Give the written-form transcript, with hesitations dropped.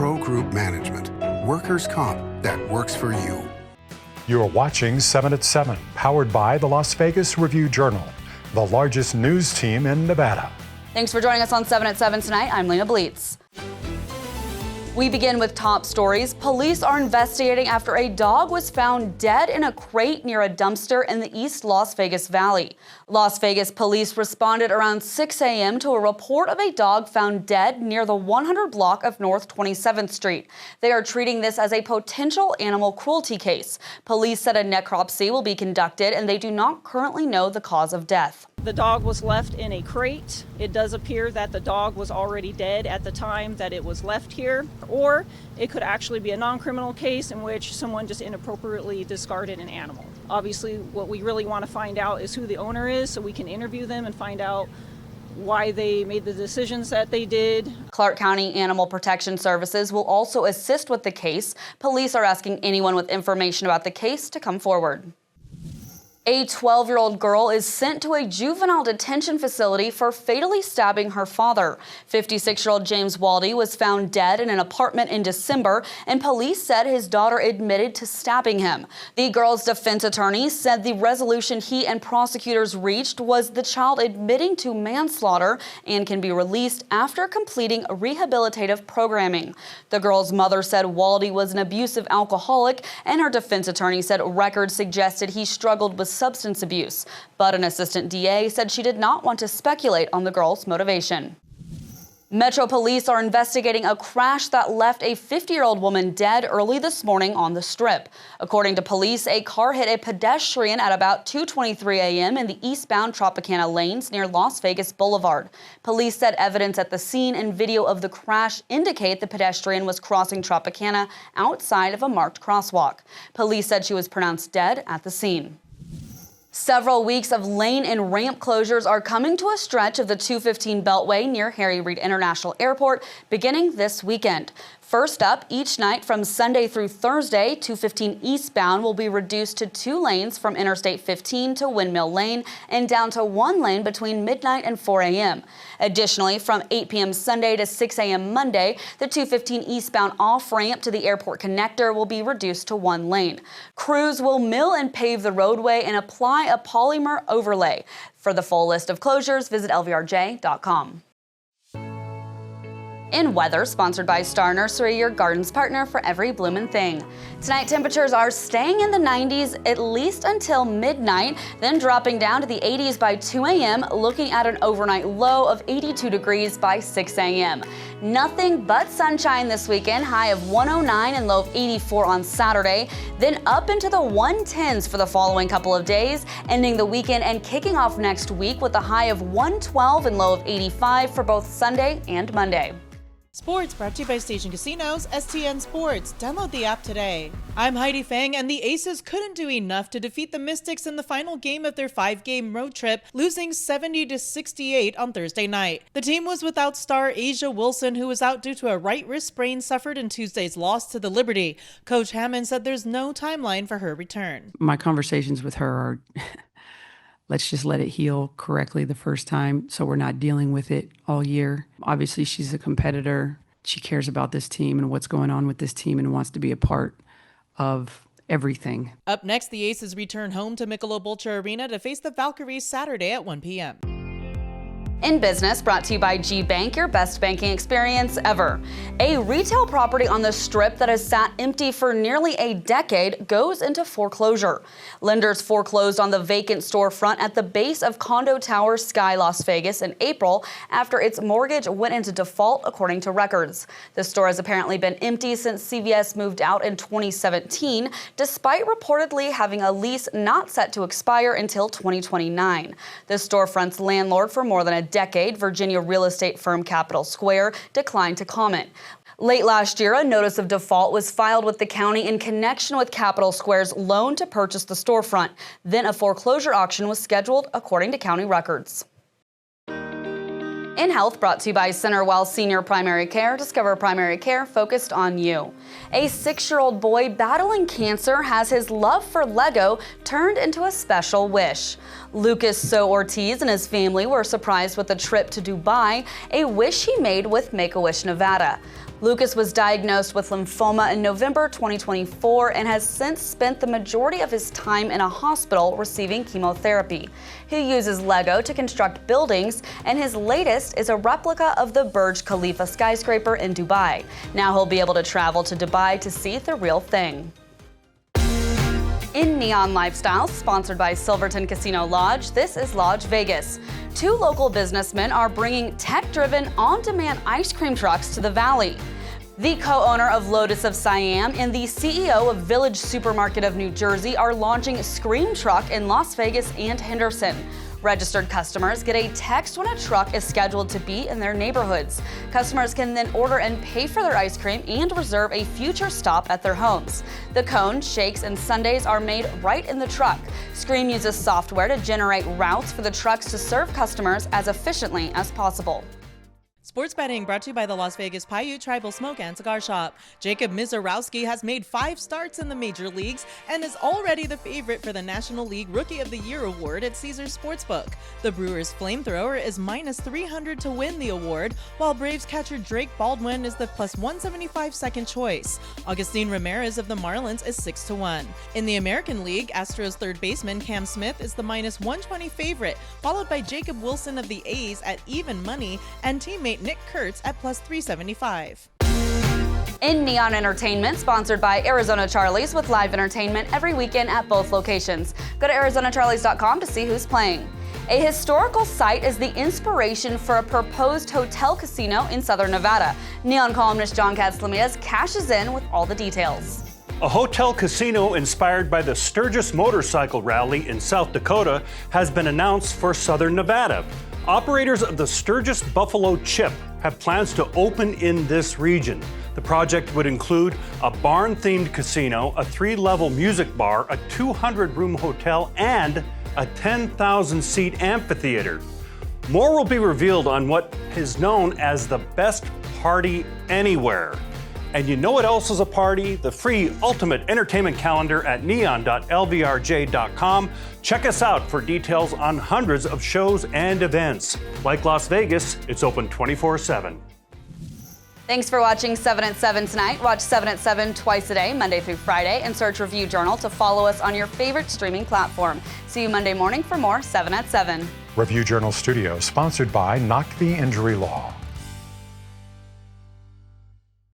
Pro Group Management. Workers' comp that works for you. You're watching 7 at 7, powered by the Las Vegas Review-Journal, the largest news team in Nevada. Thanks for joining us on 7 at 7 tonight. I'm Lena Bleets. We begin with top stories. Police are investigating after a dog was found dead in a crate near a dumpster in the East Las Vegas Valley. Las Vegas police responded around 6 a.m. to a report of a dog found dead near the 100 block of North 27th Street. They are treating this as a potential animal cruelty case. Police said a necropsy will be conducted and they do not currently know the cause of death. The dog was left in a crate. It does appear that the dog was already dead at the time that it was left here, or it could actually be a non-criminal case in which someone just inappropriately discarded an animal. Obviously, what we really want to find out is who the owner is so we can interview them and find out why they made the decisions that they did. Clark County Animal Protection Services will also assist with the case. Police are asking anyone with information about the case to come forward. A 12-year-old girl is sent to a juvenile detention facility for fatally stabbing her father. 56-year-old James Waldy was found dead in an apartment in December, and police said his daughter admitted to stabbing him. The girl's defense attorney said the resolution he and prosecutors reached was the child admitting to manslaughter and can be released after completing rehabilitative programming. The girl's mother said Waldy was an abusive alcoholic, and her defense attorney said records suggested he struggled with substance abuse, but an assistant DA said she did not want to speculate on the girl's motivation. Metro Police are investigating a crash that left a 50-year-old woman dead early this morning on the Strip. According to police, a car hit a pedestrian at about 2:23 a.m. in the eastbound Tropicana lanes near Las Vegas Boulevard. Police said evidence at the scene and video of the crash indicate the pedestrian was crossing Tropicana outside of a marked crosswalk. Police said she was pronounced dead at the scene. Several weeks of lane and ramp closures are coming to a stretch of the 215 Beltway near Harry Reid International Airport beginning this weekend. First up, each night from Sunday through Thursday, 215 eastbound will be reduced to 2 lanes from Interstate 15 to Windmill Lane and down to 1 lane between midnight and 4 a.m. Additionally, from 8 p.m. Sunday to 6 a.m. Monday, the 215 eastbound off-ramp to the airport connector will be reduced to 1 lane. Crews will mill and pave the roadway and apply a polymer overlay. For the full list of closures, visit lvrj.com. In weather, sponsored by Star Nursery, your garden's partner for every bloomin' thing. Tonight, temperatures are staying in the 90s at least until midnight, then dropping down to the 80s by 2 a.m., looking at an overnight low of 82 degrees by 6 a.m. Nothing but sunshine this weekend, high of 109 and low of 84 on Saturday, then up into the 110s for the following couple of days, ending the weekend and kicking off next week with a high of 112 and low of 85 for both Sunday and Monday. Sports brought to you by Station Casinos, STN Sports. Download the app today. I'm Heidi Fang, and the Aces couldn't do enough to defeat the Mystics in the final game of their 5-game road trip, losing 70-68 on Thursday night. The team was without star Asia Wilson, who was out due to a right wrist sprain suffered in Tuesday's loss to the Liberty. Coach Hammond said there's no timeline for her return. My conversations with her are let's just let it heal correctly the first time so we're not dealing with it all year. Obviously, she's a competitor. She cares about this team and what's going on with this team and wants to be a part of everything. Up next, the Aces return home to Michelob Ultra Arena to face the Valkyries Saturday at 1 p.m. In Business, brought to you by G Bank, your best banking experience ever. A retail property on the Strip that has sat empty for nearly a decade goes into foreclosure. Lenders foreclosed on the vacant storefront at the base of Condo Tower, Sky, Las Vegas in April after its mortgage went into default, according to records. The store has apparently been empty since CVS moved out in 2017, despite reportedly having a lease not set to expire until 2029. The storefront's landlord for more than a decade, Virginia real estate firm Capital Square, declined to comment. Late last year, a notice of default was filed with the county in connection with Capital Square's loan to purchase the storefront. Then a foreclosure auction was scheduled, according to county records. In Health, brought to you by CenterWell Senior Primary Care. Discover primary care focused on you. A 6-year-old boy battling cancer has his love for Lego turned into a special wish. Lucas So Ortiz and his family were surprised with a trip to Dubai, a wish he made with Make-A-Wish Nevada. Lucas was diagnosed with lymphoma in November 2024 and has since spent the majority of his time in a hospital receiving chemotherapy. He uses Lego to construct buildings, and his latest is a replica of the Burj Khalifa skyscraper in Dubai. Now he'll be able to travel to Dubai to see the real thing. In Neon Lifestyle, sponsored by Silverton Casino Lodge, this is Lodge Vegas. Two local businessmen are bringing tech-driven, on-demand ice cream trucks to the Valley. The co-owner of Lotus of Siam and the CEO of Village Supermarket of New Jersey are launching Scream Truck in Las Vegas and Henderson. Registered customers get a text when a truck is scheduled to be in their neighborhoods. Customers can then order and pay for their ice cream and reserve a future stop at their homes. The cones, shakes, and sundaes are made right in the truck. Scream uses software to generate routes for the trucks to serve customers as efficiently as possible. Sports betting brought to you by the Las Vegas Paiute Tribal Smoke and Cigar Shop. Jacob Mizorowski has made 5 starts in the major leagues and is already the favorite for the National League Rookie of the Year award at Caesars Sportsbook. The Brewers Flamethrower is -300 to win the award, while Braves catcher Drake Baldwin is the +175 second choice. Augustine Ramirez of the Marlins is 6-1. In the American League, Astros third baseman Cam Smith is the -120 favorite, followed by Jacob Wilson of the A's at even money and teammate Nick Kurtz at +375. In Neon Entertainment, sponsored by Arizona Charlie's, with live entertainment every weekend at both locations. Go to ArizonaCharlies.com to see who's playing. A historical site is the inspiration for a proposed hotel casino in Southern Nevada. Neon columnist John Katzlemias cashes in with all the details. A hotel casino inspired by the Sturgis Motorcycle Rally in South Dakota has been announced for Southern Nevada. Operators of the Sturgis Buffalo Chip have plans to open in this region. The project would include a barn-themed casino, a 3-level music bar, a 200-room hotel, and a 10,000-seat amphitheater. More will be revealed on what is known as the best party anywhere. And you know what else is a party? The free Ultimate Entertainment Calendar at neon.lvrj.com. Check us out for details on hundreds of shows and events. Like Las Vegas, it's open 24/7. Thanks for watching 7 at 7 tonight. Watch 7 at 7 twice a day, Monday through Friday, and search Review Journal to follow us on your favorite streaming platform. See you Monday morning for more 7 at 7. Review Journal Studios, sponsored by Knock the Injury Law.